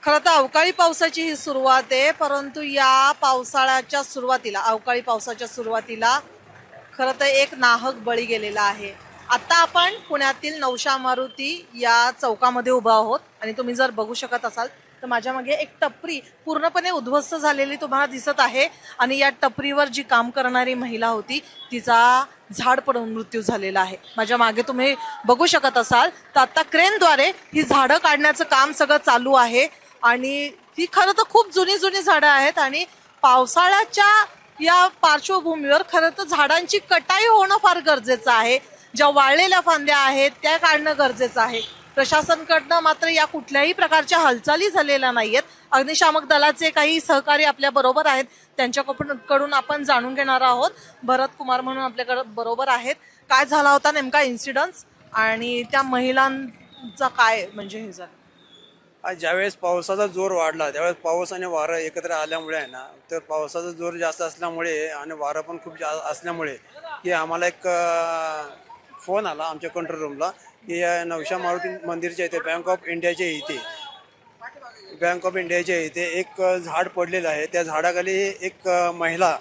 खरं तर अवकाळी पावसाची ही सुरुवात आहे, परंतु या पावसाळ्याच्या सुरुवातीला अवकाळी पावसाच्या सुरुवातीला खरं तर एक नाहक बळी गेलेला आहे. आता आपण पुण्यातील नवशा मारुती या चौकामध्ये उभा आहोत आणि तुम्ही जर बघू शकत असाल तर माझ्या मागे एक टपरी पूर्णपणे उद्ध्वस्त झालेली तुम्हाला दिसत आहे आणि या टपरीवर जी काम करणारी महिला होती तिचा झाड पडून मृत्यू झालेला आहे. माझ्या मागे तुम्ही बघू शकत असाल तर आता क्रेनद्वारे ही झाडं काढण्याचं काम सगळं चालू आहे आणि ती खरं तर खूप जुनी जुनी झाडं आहेत आणि पावसाळ्याच्या या पार्श्वभूमीवर खरं तर झाडांची कटाई होणं फार गरजेचं आहे. ज्या वाळलेल्या फांद्या आहेत त्या काढणं गरजेचं आहे. प्रशासनाकडनं मात्र या कुठल्याही प्रकारच्या हालचाली झालेल्या नाहीयेत. अग्निशामक दलाचे काही सहकारी आपल्या बरोबर आहेत, त्यांच्याकडून आपण जाणून घेणार आहोत. भरत कुमार म्हणून आपल्याकडे बरोबर आहेत. काय झाला होता नेमका इन्सिडन्स आणि त्या महिलांचा काय म्हणजे हे झालं? आज ज्यावेळेस पावसाचा जोर वाढला त्यावेळेस पाऊस आणि वारं एकत्र आल्यामुळे आहे ना, तर पावसाचा जोर जास्त असल्यामुळे आणि वारं पण खूप जास्त असल्यामुळे की आम्हाला एक फोन आला आमच्या कंट्रोल रूमला की नवशा मारुती मंदिरच्या इथे बँक ऑफ इंडियाच्या इथे एक झाड पडलेलं आहे. त्या झाडाखाली एक महिला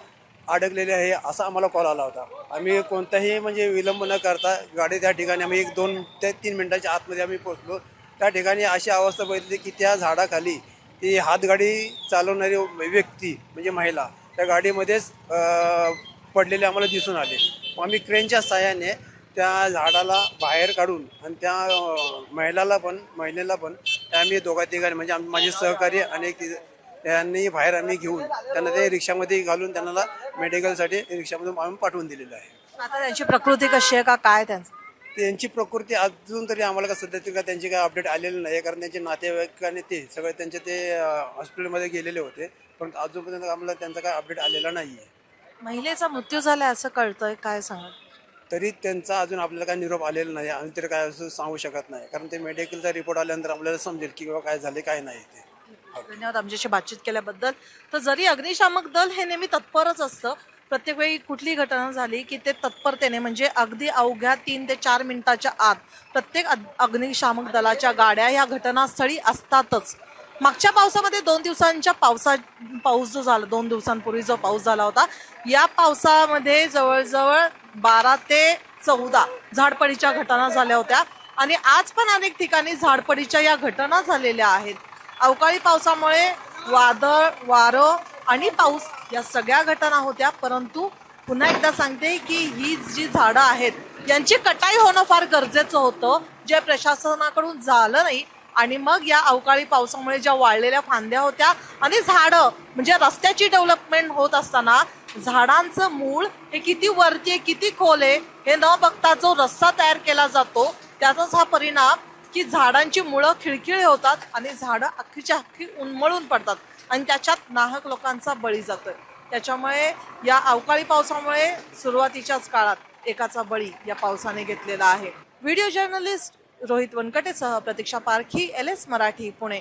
अडकलेली आहे असा आम्हाला कॉल आला होता. आम्ही कोणताही म्हणजे विलंब न करता गाडी त्या ठिकाणी आम्ही 1-2 ते 3 मिनिटाच्या आतमध्ये आम्ही पोहोचलो. त्या ठिकाणी अशी अवस्था बघितली की त्या झाडाखाली ती हातगाडी चालवणारी व्यक्ती म्हणजे महिला त्या गाडीमध्येच पडलेले आम्हाला दिसून आले. मग आम्ही क्रेनच्या साहाय्याने त्या झाडाला बाहेर काढून आणि त्या महिलेला पण आम्ही दोघा-तिघांनी म्हणजे माझे सहकारी आणि त्यांनी बाहेर आम्ही घेऊन त्यांना ते रिक्षामध्ये घालून त्यांना मेडिकलसाठी रिक्षामधून आम्ही पाठवून दिलेलं आहे. आता त्यांची प्रकृती कशी आहे का काय त्यांचं? त्यांची प्रकृती अजून तरी आम्हाला सध्या तरी त्यांची काय अपडेट आलेलं नाही, कारण त्यांचे नातेवाईक आणि ते सगळे त्यांचे ते हॉस्पिटलमध्ये गेलेले होते, पण अजूनपर्यंत आम्हाला त्यांचा काय अपडेट आलेला नाही आहे. महिलेचा मृत्यू झाला असं कळतंय, काय सांगा? तरी त्यांचा अजून आपल्याला काय निरोप आलेला नाही. आम्ही तरी काय असं सांगू शकत नाही, कारण ते मेडिकलचा रिपोर्ट आल्यानंतर आपल्याला समजेल की बाबा काय झाले काय नाही ते. धन्यवाद आमच्याशी बातचीत केल्याबद्दल. तर जरी अग्निशामक दल हे नेहमी तत्परच असतं, प्रत्येक वेळी कुठली घटना झाली की ते तत्परतेने म्हणजे अगदी अवघ्या 3 ते 4 मिनिटाच्या आत प्रत्येक अग्निशामक दलाच्या गाड्या ह्या घटनास्थळी असतातच. मागच्या पावसामध्ये 2 दिवसांच्या पाऊस जो झाला 2 दिवसांपूर्वी जो पाऊस झाला होता, या पावसामध्ये जवळजवळ 12 ते 14 झाडपडीच्या घटना झाल्या होत्या आणि आज पण अनेक ठिकाणी झाडपडीच्या या घटना झालेल्या आहेत. अवकाळी पावसामुळे वादळ, वारं आणि पाऊस या सगळ्या घटना होत्या, परंतु पुन्हा एकदा सांगते की ही जी झाडं आहेत यांची कटाई होणं फार गरजेचं होतं, जे प्रशासनाकडून झालं नाही. आणि मग या अवकाळी पावसामुळे ज्या वाळलेल्या फांद्या होत्या आणि झाडं म्हणजे रस्त्याची डेव्हलपमेंट होत असताना झाडांचं मूळ हे किती वरती आहे किती खोल आहे हे न बघता जो रस्ता तयार केला जातो त्याचाच हा परिणाम की झाडांची मुळं खिळखिळे होतात आणि झाडं अख्खीच्या अख्खी उन्मळून पडतात आणि त्याच्यात नाहक लोकांचा बळी जातोय. त्याच्यामुळे या अवकाळी पावसामुळे सुरुवातीच्याच काळात एकाचा बळी या पावसाने घेतलेला आहे. व्हिडिओ जर्नलिस्ट रोहित वनकटेसह प्रतीक्षा पारखी, LS मराठी, पुणे.